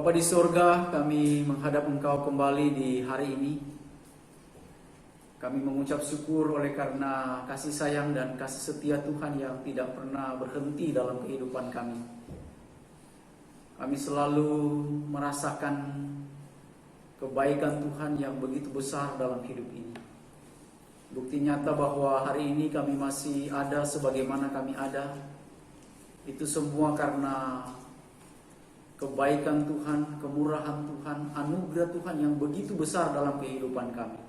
Bapa di surga, kami menghadap Engkau kembali di hari ini. Kami mengucap syukur oleh karena kasih sayang dan kasih setia Tuhan yang tidak pernah berhenti dalam kehidupan kami. Kami selalu merasakan kebaikan Tuhan yang begitu besar dalam hidup ini. Bukti nyata bahwa hari ini kami masih ada sebagaimana kami ada, itu semua karena kebaikan Tuhan, kemurahan Tuhan, anugerah Tuhan yang begitu besar dalam kehidupan kami.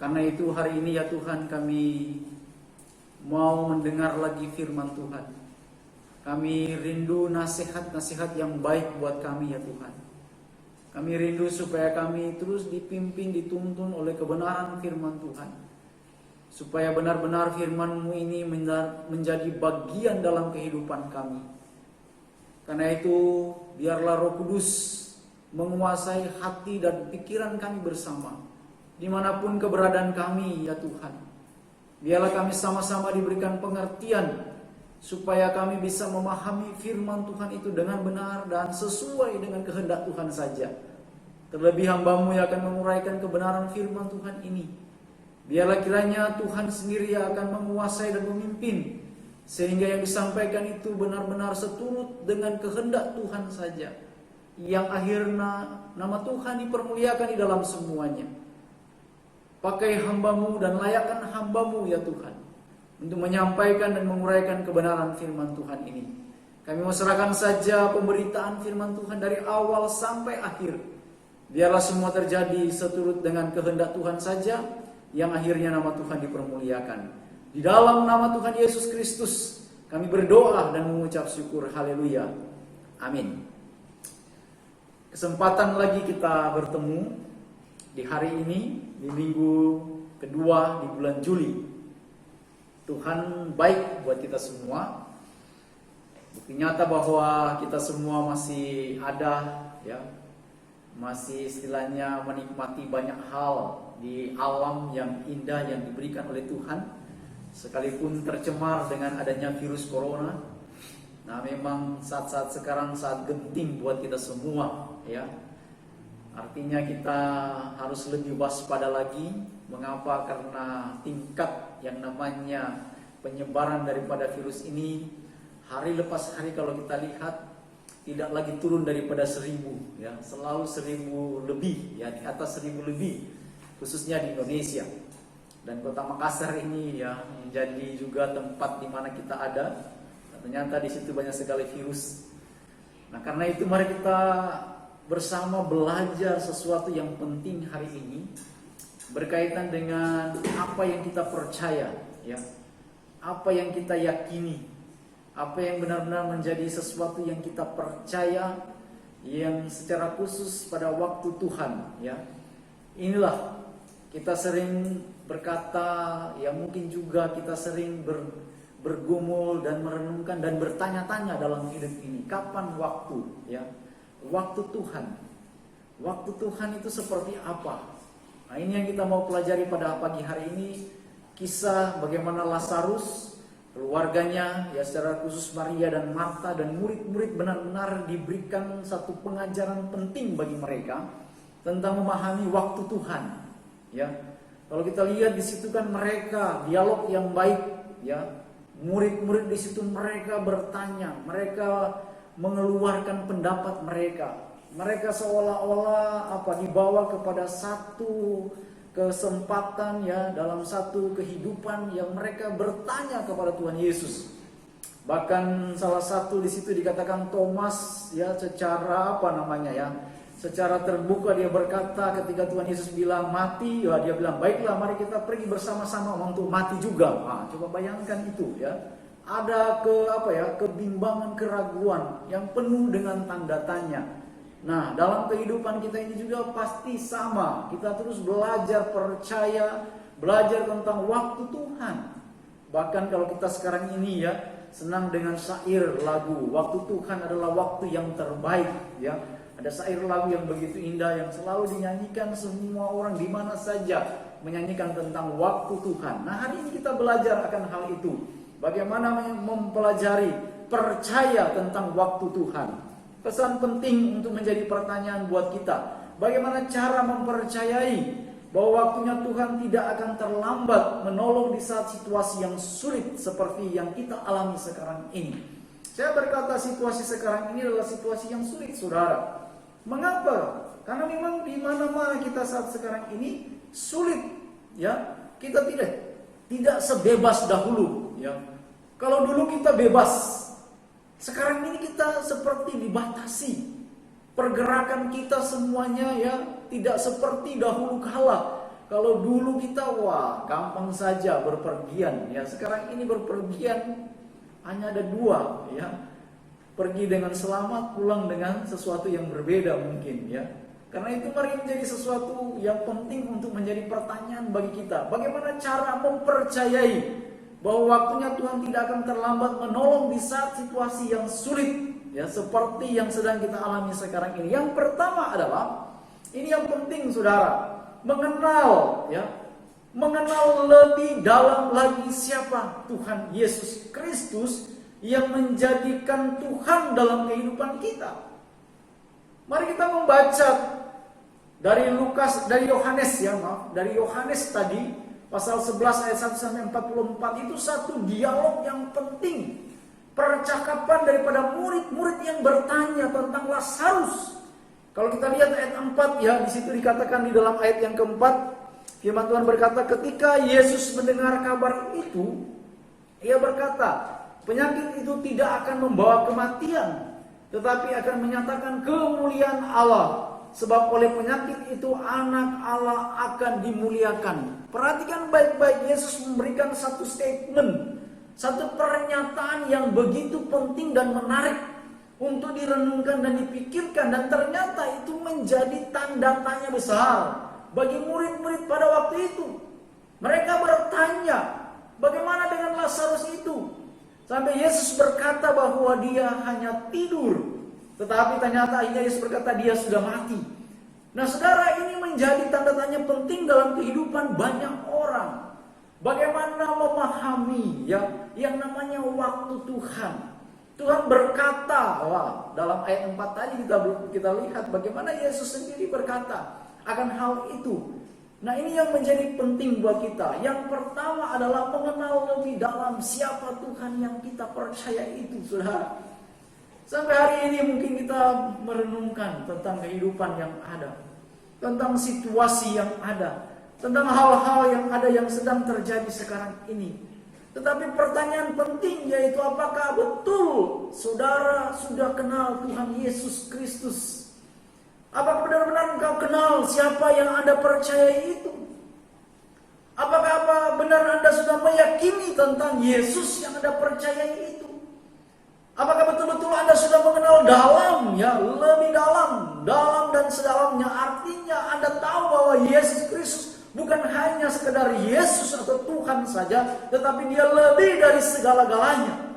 Karena itu hari ini ya Tuhan, kami mau mendengar lagi firman Tuhan. Kami rindu nasihat-nasihat yang baik buat kami ya Tuhan. Kami rindu supaya kami terus dipimpin, dituntun oleh kebenaran firman Tuhan. Supaya benar-benar firman-Mu ini menjadi bagian dalam kehidupan kami. Karena itu biarlah Roh Kudus menguasai hati dan pikiran kami bersama, dimanapun keberadaan kami ya Tuhan. Biarlah kami sama-sama diberikan pengertian, supaya kami bisa memahami firman Tuhan itu dengan benar dan sesuai dengan kehendak Tuhan saja. Terlebih hamba-Mu yang akan menguraikan kebenaran firman Tuhan ini. Biarlah kiranya Tuhan sendiri yang akan menguasai dan memimpin, sehingga yang disampaikan itu benar-benar seturut dengan kehendak Tuhan saja, yang akhirnya nama Tuhan dipermuliakan di dalam semuanya. Pakai hamba-Mu dan layakkan hamba-Mu ya Tuhan, untuk menyampaikan dan menguraikan kebenaran firman Tuhan ini. Kami mau serahkan saja pemberitaan firman Tuhan dari awal sampai akhir. Biarlah semua terjadi seturut dengan kehendak Tuhan saja, yang akhirnya nama Tuhan dipermuliakan. Di dalam nama Tuhan Yesus Kristus kami berdoa dan mengucap syukur. Haleluya. Amin. Kesempatan lagi kita bertemu di hari ini, di minggu kedua di bulan Juli. Tuhan baik buat kita semua. Bukti nyata bahwa kita semua masih ada, ya, masih istilahnya menikmati banyak hal di alam yang indah yang diberikan oleh Tuhan. Sekalipun tercemar dengan adanya virus corona. Nah, memang saat-saat sekarang saat genting buat kita semua, ya. Artinya kita harus lebih waspada lagi. Mengapa? Karena tingkat yang namanya penyebaran daripada virus ini hari lepas hari kalau kita lihat tidak lagi turun daripada 1000, ya. Selalu 1000 lebih, ya, di atas 1000 lebih, khususnya di Indonesia. Dan kota Makassar ini ya menjadi juga tempat di mana kita ada. Dan ternyata di situ banyak sekali virus. Nah, karena itu mari kita bersama belajar sesuatu yang penting hari ini berkaitan dengan apa yang kita percaya, ya. Apa yang kita yakini. Apa yang benar-benar menjadi sesuatu yang kita percaya, yang secara khusus pada waktu Tuhan, ya. Inilah kita sering berkata, ya mungkin juga kita sering bergumul dan merenungkan dan bertanya-tanya dalam hidup ini, kapan waktu, ya, waktu Tuhan. Waktu Tuhan itu seperti apa? Nah, ini yang kita mau pelajari pada pagi hari ini, kisah bagaimana Lazarus, keluarganya, ya secara khusus Maria dan Marta dan murid-murid benar-benar diberikan satu pengajaran penting bagi mereka tentang memahami waktu Tuhan, ya. Kalau kita lihat di situ kan mereka dialog yang baik, ya. Murid-murid di situ mereka bertanya, mereka mengeluarkan pendapat mereka. Mereka seolah-olah dibawa kepada satu kesempatan, ya, dalam satu kehidupan yang mereka bertanya kepada Tuhan Yesus. Bahkan salah satu di situ dikatakan Thomas, ya, secara secara terbuka dia berkata ketika Tuhan Yesus bilang mati, ya dia bilang baiklah mari kita pergi bersama-sama untuk mati juga. Nah, coba bayangkan itu, ya. Ada kebimbangan, keraguan yang penuh dengan tanda tanya. Nah, dalam kehidupan kita ini juga pasti sama. Kita terus belajar percaya, belajar tentang waktu Tuhan. Bahkan kalau kita sekarang ini, ya, senang dengan syair lagu, waktu Tuhan adalah waktu yang terbaik, ya. Ada syair lagu yang begitu indah yang selalu dinyanyikan semua orang di mana saja, menyanyikan tentang waktu Tuhan. Nah, hari ini kita belajar akan hal itu. Bagaimana mempelajari percaya tentang waktu Tuhan. pesan penting untuk menjadi pertanyaan buat kita. Bagaimana cara mempercayai bahwa waktunya Tuhan tidak akan terlambat menolong di saat situasi yang sulit seperti yang kita alami sekarang ini. Saya berkata situasi sekarang ini adalah situasi yang sulit, saudara. Mengapa? Karena memang di mana-mana kita saat sekarang ini sulit, ya. Kita tidak sebebas dahulu, ya. Kalau dulu kita bebas, sekarang ini kita seperti dibatasi. Pergerakan kita semuanya ya tidak seperti dahulu kala. Kalau dulu kita gampang saja berpergian, ya. Sekarang ini berpergian hanya ada dua, ya. Pergi dengan selamat, pulang dengan sesuatu yang berbeda mungkin, ya. Karena itu mari menjadi sesuatu yang penting untuk menjadi pertanyaan bagi kita. Bagaimana cara mempercayai bahwa waktunya Tuhan tidak akan terlambat menolong di saat situasi yang sulit, ya, seperti yang sedang kita alami sekarang ini. Yang pertama adalah, ini yang penting saudara, mengenal lebih dalam lagi siapa Tuhan Yesus Kristus yang menjadikan Tuhan dalam kehidupan kita. Mari kita membaca dari Yohanes tadi pasal 11 ayat 1 sampai 44 itu satu dialog yang penting. Percakapan daripada murid-murid yang bertanya tentang Lazarus. Kalau kita lihat ayat 4, ya, di situ dikatakan di dalam ayat yang keempat, firman Tuhan berkata, ketika Yesus mendengar kabar itu, ia berkata, penyakit itu tidak akan membawa kematian, tetapi akan menyatakan kemuliaan Allah. Sebab oleh penyakit itu anak Allah akan dimuliakan. Perhatikan baik-baik, Yesus memberikan satu statement, satu pernyataan yang begitu penting dan menarik untuk direnungkan dan dipikirkan. Dan ternyata itu menjadi tanda tanya besar bagi murid-murid pada waktu itu. Mereka bertanya, bagaimana dengan Lazarus itu? Sampai Yesus berkata bahwa dia hanya tidur. Tetapi ternyata akhirnya Yesus berkata dia sudah mati. Nah saudara, ini menjadi tanda tanya penting dalam kehidupan banyak orang. Bagaimana memahami yang namanya waktu Tuhan. Tuhan berkata, dalam ayat 4 tadi kita lihat bagaimana Yesus sendiri berkata akan hal itu. Nah ini yang menjadi penting buat kita. Yang pertama adalah mengenal lebih dalam siapa Tuhan yang kita percaya itu, saudara. Sampai hari ini mungkin kita merenungkan tentang kehidupan yang ada, tentang situasi yang ada, tentang hal-hal yang ada yang sedang terjadi sekarang ini. Tetapi pertanyaan penting yaitu apakah betul saudara sudah kenal Tuhan Yesus Kristus? Apakah benar-benar engkau kenal siapa yang Anda percaya itu? Apakah benar Anda sudah meyakini tentang Yesus yang Anda percayai itu? Apakah betul-betul Anda sudah mengenal dalam, lebih dalam dan sedalamnya? Artinya Anda tahu bahwa Yesus Kristus bukan hanya sekedar Yesus atau Tuhan saja, tetapi dia lebih dari segala-galanya.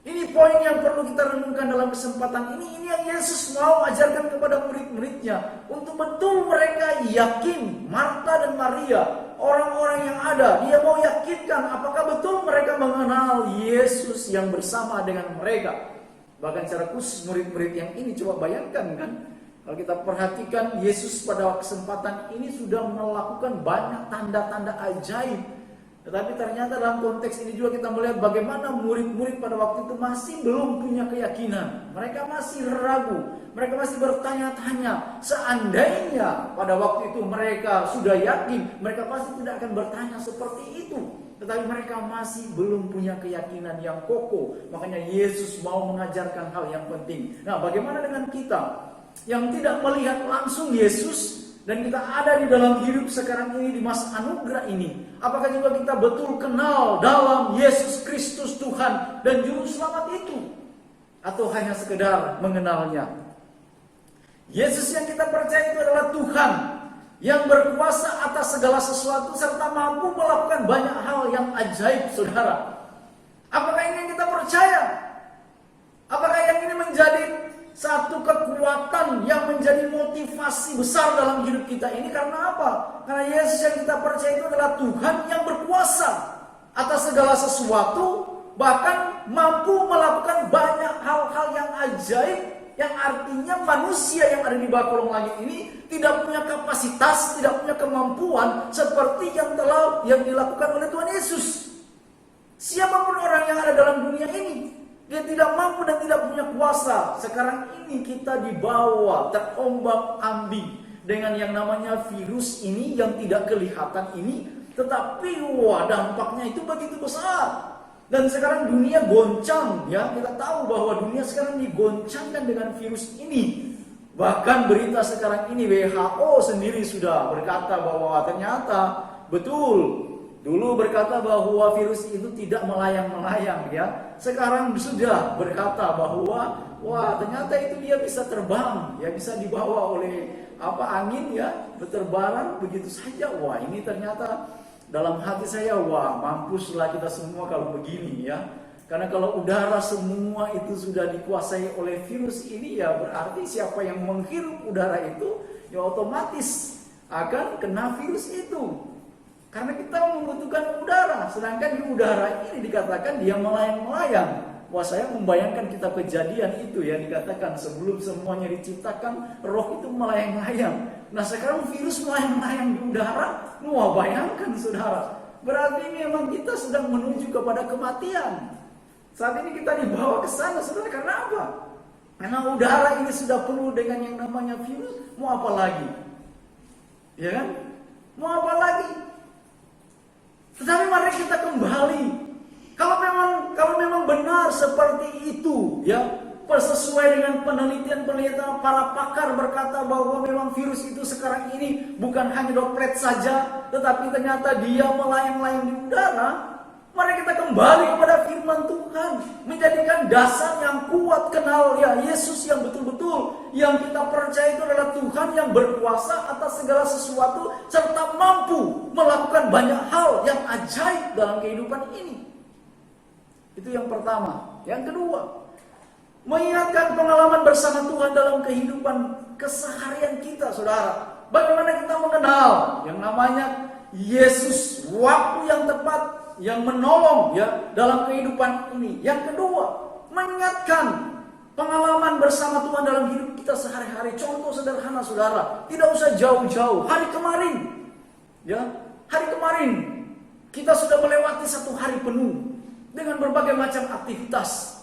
Ini poin yang perlu kita renungkan dalam kesempatan ini. Ini yang Yesus mau ajarkan kepada murid-muridnya. Untuk betul mereka yakin, Marta dan Maria, orang-orang yang ada, dia mau yakinkan apakah betul mereka mengenal Yesus yang bersama dengan mereka. Bahkan secara khusus murid-murid yang ini, coba bayangkan kan, kalau kita perhatikan Yesus pada kesempatan ini sudah melakukan banyak tanda-tanda ajaib. Tetapi ternyata dalam konteks ini juga kita melihat bagaimana murid-murid pada waktu itu masih belum punya keyakinan. Mereka masih ragu, mereka masih bertanya-tanya. Seandainya pada waktu itu mereka sudah yakin, mereka pasti tidak akan bertanya seperti itu. Tetapi mereka masih belum punya keyakinan yang kokoh. Makanya Yesus mau mengajarkan hal yang penting. Nah, bagaimana dengan kita yang tidak melihat langsung Yesus dan kita ada di dalam hidup sekarang ini di masa anugerah ini? Apakah juga kita betul kenal dalam Yesus Kristus Tuhan dan Juru Selamat itu? Atau hanya sekedar mengenalnya? Yesus yang kita percaya itu adalah Tuhan yang berkuasa atas segala sesuatu serta mampu melakukan banyak hal yang ajaib, saudara. Apakah ini yang kita percaya? Apakah yang ini menjadi satu kekuatan yang menjadi motivasi besar dalam hidup kita ini? Karena apa? Karena Yesus yang kita percaya itu adalah Tuhan yang berkuasa atas segala sesuatu, bahkan mampu melakukan banyak hal-hal yang ajaib Yang artinya manusia yang ada di bawah kolong langit ini tidak punya kapasitas, tidak punya kemampuan seperti yang dilakukan oleh Tuhan Yesus. Siapapun orang yang ada dalam dunia ini, dia tidak mampu dan tidak punya kuasa. Sekarang ini kita dibawa terombang-ambing dengan yang namanya virus ini yang tidak kelihatan ini, tetapi dampaknya itu begitu besar. Dan sekarang dunia goncang, ya, kita tahu bahwa dunia sekarang digoncangkan dengan virus ini. Bahkan berita sekarang ini WHO sendiri sudah berkata bahwa ternyata betul, dulu berkata bahwa virus itu tidak melayang-melayang, ya. Sekarang sudah berkata bahwa ternyata itu dia bisa terbang, ya, bisa dibawa oleh angin, ya, berterbaran begitu saja. Ini ternyata dalam hati saya, mampuslah kita semua kalau begini, ya. Karena kalau udara semua itu sudah dikuasai oleh virus ini, ya berarti siapa yang menghirup udara itu, ya otomatis akan kena virus itu. Karena kita membutuhkan udara, sedangkan di udara ini dikatakan dia melayang-melayang. Saya membayangkan kita kejadian itu, ya, dikatakan sebelum semuanya diciptakan, roh itu melayang-layang. Nah sekarang virus melayang-layang di udara, bayangkan saudara. Berarti memang kita sedang menuju kepada kematian. Saat ini kita dibawa ke sana, saudara, karena apa? Karena udara ini sudah penuh dengan yang namanya virus, mau apa lagi? Ya kan? Mau apa lagi? Tetapi mari kita kembali. Kalau memang benar seperti itu, ya, sesuai dengan penelitian para pakar berkata bahwa memang virus itu sekarang ini bukan hanya droplet saja, tetapi ternyata dia melayang-layang di udara. Mari kita kembali kepada firman Tuhan, menjadikan dasar yang kuat, kenal, ya, Yesus yang betul-betul yang kita percaya itu adalah Tuhan yang berkuasa atas segala sesuatu serta mampu melakukan banyak hal yang ajaib dalam kehidupan ini. Itu yang pertama. Yang kedua, mengingatkan pengalaman bersama Tuhan dalam kehidupan keseharian kita, saudara. Bagaimana kita mengenal yang namanya Yesus, waktu yang tepat yang menolong, ya, dalam kehidupan ini. Yang kedua, mengingatkan pengalaman bersama Tuhan dalam hidup kita sehari-hari. Contoh sederhana, saudara, tidak usah jauh-jauh. Hari kemarin, ya, hari kemarin kita sudah melewati satu hari penuh dengan berbagai macam aktivitas.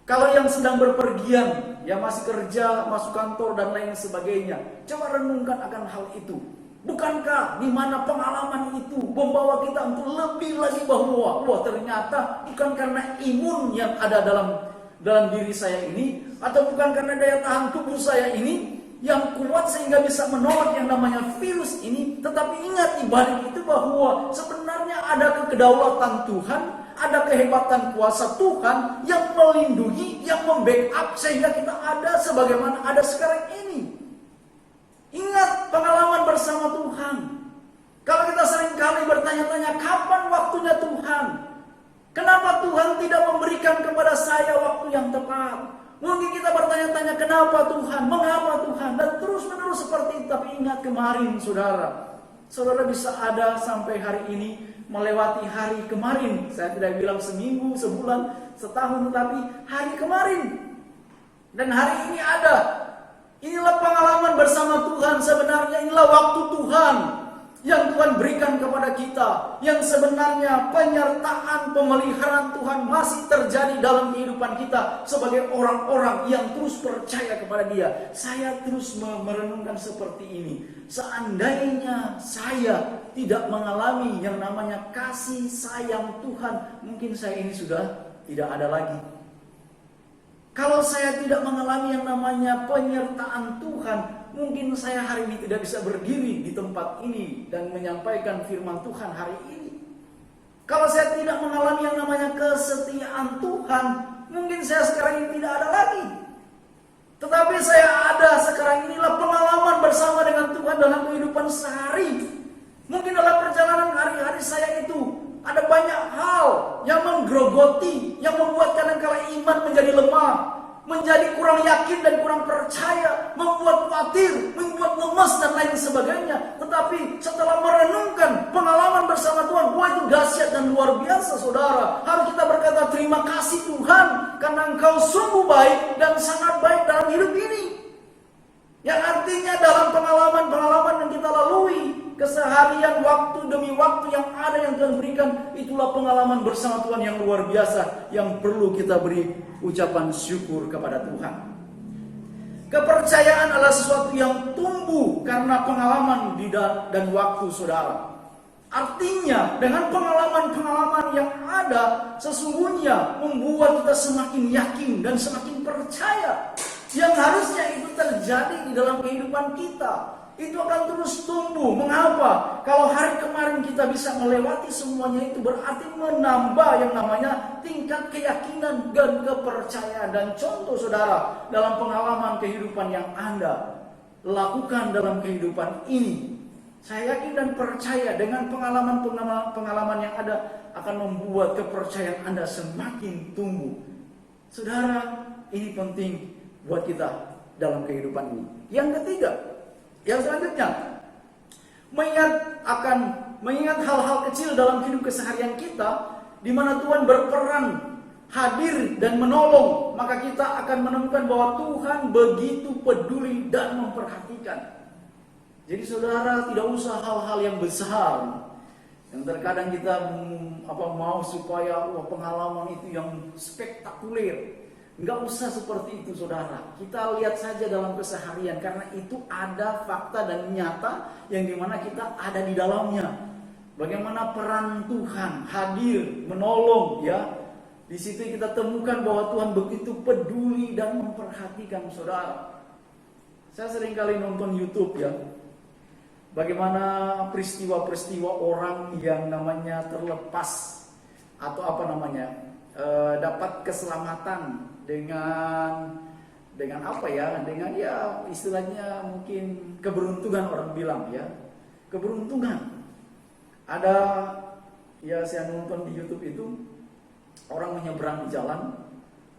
Kalau yang sedang berpergian, ya, masih kerja, masuk kantor dan lain sebagainya, coba renungkan akan hal itu. Bukankah di mana pengalaman itu membawa kita untuk lebih lagi bahwa ternyata bukan karena imun yang ada dalam diri saya ini, atau bukan karena daya tahan tubuh saya ini yang kuat sehingga bisa menolak yang namanya virus ini, tetapi ingat di balik itu bahwa sebenarnya ada kedaulatan Tuhan, ada kehebatan kuasa Tuhan yang melindungi, yang membackup sehingga kita ada sebagaimana ada sekarang ini. Ingat pengalaman bersama Tuhan. Kalau kita seringkali bertanya-tanya, kapan waktunya Tuhan? Kenapa Tuhan tidak memberikan kepada saya waktu yang tepat? Mungkin kita bertanya-tanya, kenapa Tuhan? Mengapa Tuhan? Dan terus-menerus seperti itu. Tapi ingat kemarin, saudara. Saudara bisa ada sampai hari ini, melewati hari kemarin. Saya tidak bilang seminggu, sebulan, setahun, tetapi hari kemarin. Dan hari ini ada. Inilah pengalaman bersama Tuhan. Sebenarnya inilah waktu Tuhan yang Tuhan berikan kepada kita, yang sebenarnya penyertaan, pemeliharaan Tuhan masih terjadi dalam kehidupan kita sebagai orang-orang yang terus percaya kepada Dia. Saya terus merenungkan seperti ini. Seandainya saya tidak mengalami yang namanya kasih sayang Tuhan, mungkin saya ini sudah tidak ada lagi. Kalau saya tidak mengalami yang namanya penyertaan Tuhan, mungkin saya hari ini tidak bisa berdiri di tempat ini dan menyampaikan firman Tuhan hari ini. Kalau saya tidak mengalami yang namanya kesetiaan Tuhan, mungkin saya sekarang ini tidak ada lagi. Tetapi saya ada sekarang inilah pengalaman bersama dengan Tuhan dalam kehidupan sehari. Mungkin dalam perjalanan hari-hari saya itu ada banyak hal yang menggerogoti, yang membuat kadang-kala iman menjadi lemah, menjadi kurang yakin dan kurang percaya, membuat khawatir, membuat lemas dan lain sebagainya. Tetapi setelah merenungkan pengalaman bersama Tuhan, itu dahsyat dan luar biasa, saudara. Harus kita berkata terima kasih Tuhan, karena karena engkau sungguh baik dan sangat baik dalam hidup ini. Yang artinya dalam pengalaman-pengalaman yang kita lalui, keseharian waktu demi waktu yang ada yang Tuhan berikan, itulah pengalaman bersama Tuhan yang luar biasa yang perlu kita beri ucapan syukur kepada Tuhan. Kepercayaan adalah sesuatu yang tumbuh karena pengalaman dan waktu saudara. Artinya dengan pengalaman-pengalaman yang ada sesungguhnya membuat kita semakin yakin dan semakin percaya. Yang harusnya itu terjadi di dalam kehidupan kita. Itu akan terus tumbuh. Mengapa? Kalau hari kemarin kita bisa melewati semuanya, itu berarti menambah yang namanya tingkat keyakinan dan kepercayaan. Dan contoh saudara, dalam pengalaman kehidupan yang Anda lakukan dalam kehidupan ini, saya yakin dan percaya dengan pengalaman yang ada akan membuat kepercayaan Anda semakin tumbuh. Saudara, ini penting buat kita dalam kehidupan ini. Yang ketiga, yang selanjutnya, mengingat hal-hal kecil dalam hidup keseharian kita, di mana Tuhan berperan hadir dan menolong, maka kita akan menemukan bahwa Tuhan begitu peduli dan memperhatikan. Jadi saudara, tidak usah hal-hal yang besar yang terkadang kita mau supaya pengalaman itu yang spektakuler. Enggak usah seperti itu saudara. Kita lihat saja dalam keseharian, karena itu ada fakta dan nyata yang dimana kita ada di dalamnya. Bagaimana peran Tuhan hadir, menolong ya. Di situ kita temukan bahwa Tuhan begitu peduli dan memperhatikan saudara. Saya sering kali nonton YouTube ya. Bagaimana peristiwa-peristiwa orang yang namanya terlepas atau dapat keselamatan dengan apa ya? Dengan ya istilahnya mungkin keberuntungan, orang bilang ya. Keberuntungan. Ada ya, saya nonton di YouTube itu orang menyeberang di jalan,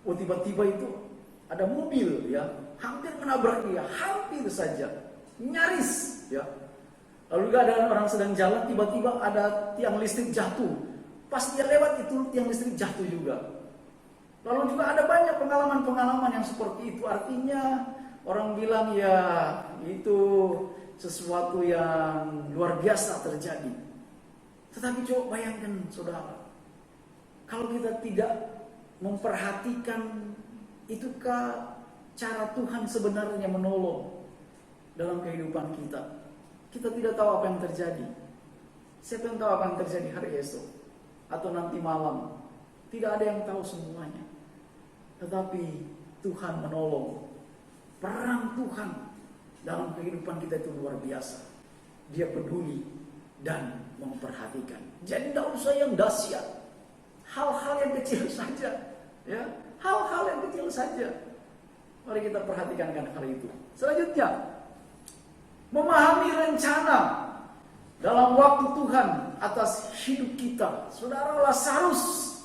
tiba-tiba itu ada mobil ya, hampir menabrak dia, hampir saja, nyaris ya. Lalu juga ada orang sedang jalan, tiba-tiba ada tiang listrik jatuh. Pas dia lewat itu tiang listrik jatuh juga. Lalu juga ada banyak pengalaman-pengalaman yang seperti itu. Artinya orang bilang ya itu sesuatu yang luar biasa terjadi. Tetapi coba bayangkan saudara, kalau kita tidak memperhatikan, itukah cara Tuhan sebenarnya menolong dalam kehidupan kita? Kita tidak tahu apa yang terjadi. Siapa yang tahu apa yang terjadi hari esok atau nanti malam? Tidak ada yang tahu semuanya. Tetapi Tuhan menolong. Peran Tuhan dalam kehidupan kita itu luar biasa. Dia peduli dan memperhatikan. Jadi tidak usah yang dahsyat. Hal-hal yang kecil saja. Ya, hal-hal yang kecil saja. Mari kita perhatikan hal itu. Selanjutnya, memahami rencana dalam waktu Tuhan atas hidup kita. Saudara, Lazarus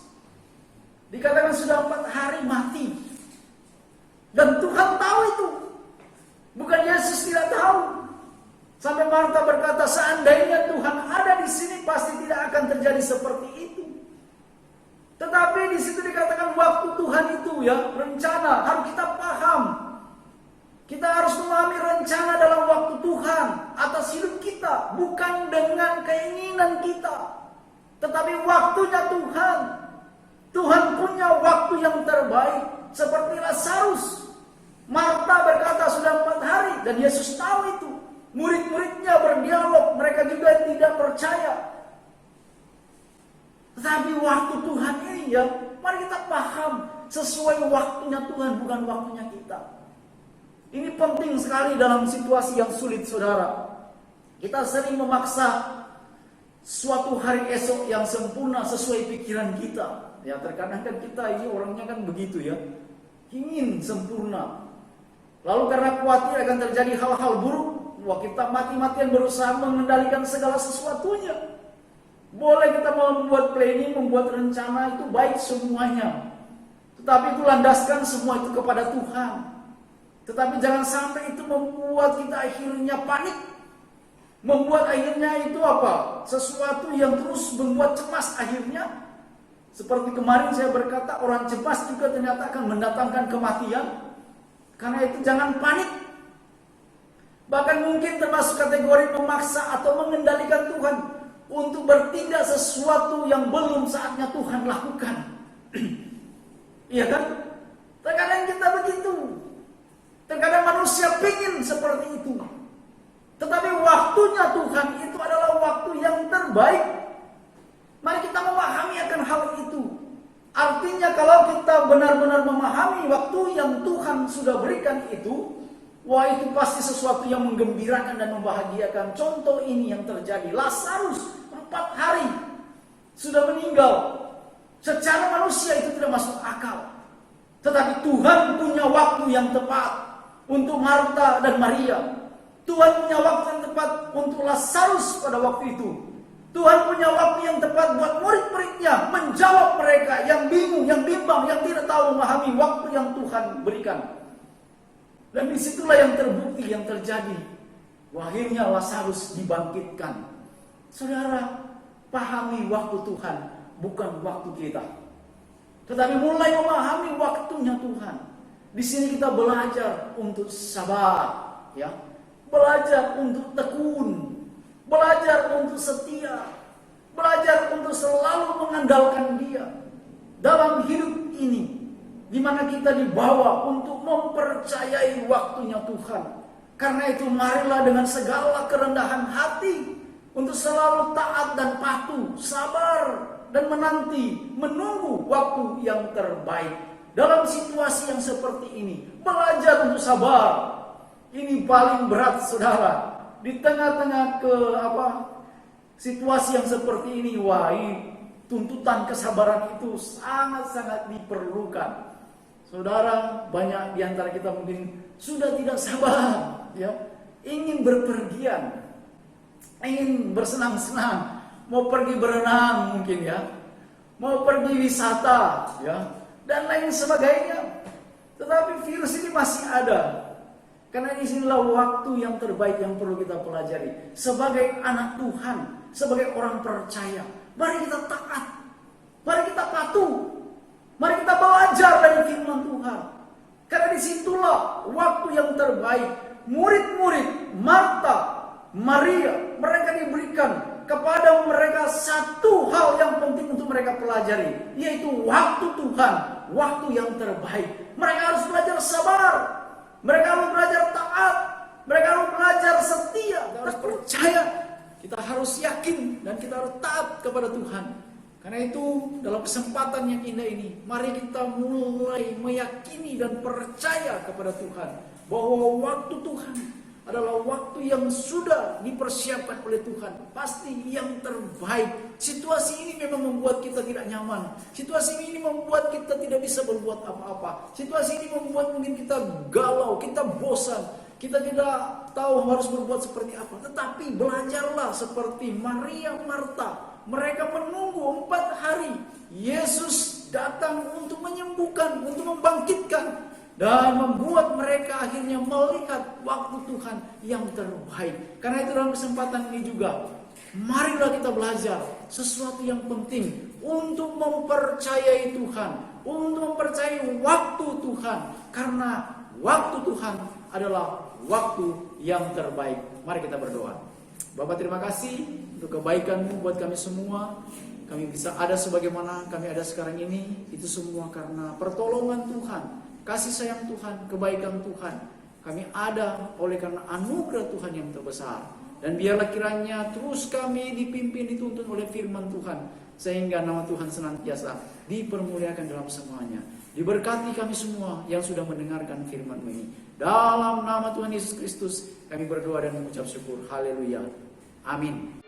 dikatakan sudah 4 hari mati. Dan Tuhan tahu itu. Bukan Yesus tidak tahu. Sampai Marta berkata, seandainya Tuhan ada di sini, pasti tidak akan terjadi seperti itu. Tetapi di situ dikatakan waktu Tuhan itu ya, rencana, harus kita paham. Kita harus memahami rencana dalam waktu Tuhan atas hidup kita, bukan dengan keinginan kita, tetapi waktunya Tuhan. Tuhan punya waktu yang terbaik, seperti Lazarus. Marta berkata sudah 4 hari, dan Yesus tahu itu. Murid-muridnya berdialog, mereka juga tidak percaya. Tetapi waktu Tuhan ini ya, mari kita paham, sesuai waktunya Tuhan, bukan waktunya kita. Ini penting sekali dalam situasi yang sulit saudara. Kita sering memaksa suatu hari esok yang sempurna sesuai pikiran kita. Ya terkadang kan kita ini orangnya kan begitu ya, ingin sempurna. Lalu karena khawatir akan terjadi hal-hal buruk, wah kita mati-matian berusaha mengendalikan segala sesuatunya. Boleh kita membuat planning, membuat rencana, itu baik semuanya. Tetapi itu landaskan semua itu kepada Tuhan. Tetapi jangan sampai itu membuat kita akhirnya panik. Membuat akhirnya itu apa? Sesuatu yang terus membuat cemas akhirnya. Seperti kemarin saya berkata, orang cemas juga ternyata akan mendatangkan kematian. Karena itu jangan panik. Bahkan mungkin termasuk kategori memaksa atau mengendalikan Tuhan untuk bertindak sesuatu yang belum saatnya Tuhan lakukan. Iya kan? Terkadang kita begitu. Terkadang manusia ingin seperti itu. Tetapi waktunya Tuhan itu adalah waktu yang terbaik. Mari kita memahami akan hal itu. Artinya kalau kita benar-benar memahami waktu yang Tuhan sudah berikan itu, wah itu pasti sesuatu yang menggembirakan dan membahagiakan. Contoh ini yang terjadi. Lazarus 4 hari sudah meninggal. Secara manusia itu tidak masuk akal. Tetapi Tuhan punya waktu yang tepat untuk Marta dan Maria. Tuhan punya waktu yang tepat untuk Lazarus pada waktu itu. Tuhan punya waktu yang tepat buat murid-muridnya menjawab mereka yang bingung, yang bimbang, yang tidak tahu memahami waktu yang Tuhan berikan. Dan disitulah yang terbukti, yang terjadi. Akhirnya Lazarus dibangkitkan. Saudara, pahami waktu Tuhan, bukan waktu kita. Tetapi mulai memahami waktunya Tuhan. Di sini kita belajar untuk sabar, ya. Belajar untuk tekun, belajar untuk setia, belajar untuk selalu mengandalkan Dia dalam hidup ini, di mana kita dibawa untuk mempercayai waktunya Tuhan. Karena itu marilah dengan segala kerendahan hati untuk selalu taat dan patuh, sabar dan menanti, menunggu waktu yang terbaik. Dalam situasi yang seperti ini, belajar untuk sabar. Ini paling berat, saudara. Di tengah-tengah situasi yang seperti ini, tuntutan kesabaran itu sangat-sangat diperlukan. Saudara, banyak di antara kita mungkin sudah tidak sabar, ya, ingin berpergian, ingin bersenang-senang, mau pergi berenang mungkin, ya, mau pergi wisata, ya, dan lain sebagainya. Tetapi virus ini masih ada. Karena disinilah waktu yang terbaik yang perlu kita pelajari. Sebagai anak Tuhan, sebagai orang percaya, mari kita taat, mari kita patuh, mari kita belajar dari firman Tuhan. Karena disitulah waktu yang terbaik. Murid-murid Marta, Maria, mereka diberikan kepada mereka satu hal yang penting untuk mereka pelajari, yaitu waktu Tuhan, waktu yang terbaik. Mereka harus belajar sabar, mereka harus belajar taat, mereka harus belajar setia, kita harus percaya, kita harus yakin, dan kita harus taat kepada Tuhan. Karena itu dalam kesempatan yang indah ini, mari kita mulai meyakini dan percaya kepada Tuhan bahwa waktu Tuhan adalah waktu yang sudah dipersiapkan oleh Tuhan, pasti yang terbaik. Situasi ini memang membuat kita tidak nyaman. Situasi ini membuat kita tidak bisa berbuat apa-apa. Situasi ini membuat mungkin kita galau, kita bosan, kita tidak tahu harus berbuat seperti apa. Tetapi belajarlah seperti Maria, Marta. Mereka menunggu 4 hari. Yesus datang untuk menyembuhkan, untuk membangkitkan, dan membuat mereka akhirnya melihat waktu Tuhan yang terbaik. Karena itu dalam kesempatan ini juga, marilah kita belajar sesuatu yang penting untuk mempercayai Tuhan, untuk mempercayai waktu Tuhan. Karena waktu Tuhan adalah waktu yang terbaik. Mari kita berdoa. Bapak, terima kasih untuk kebaikan-Mu buat kami semua. Kami bisa ada sebagaimana kami ada sekarang ini. Itu semua karena pertolongan Tuhan, kasih sayang Tuhan, kebaikan Tuhan. Kami ada oleh karena anugerah Tuhan yang terbesar. Dan biarlah kiranya terus kami dipimpin, dituntun oleh firman Tuhan, sehingga nama Tuhan senantiasa dipermuliakan dalam semuanya. Diberkati kami semua yang sudah mendengarkan firman-Mu ini. Dalam nama Tuhan Yesus Kristus kami berdoa dan mengucap syukur. Haleluya. Amin.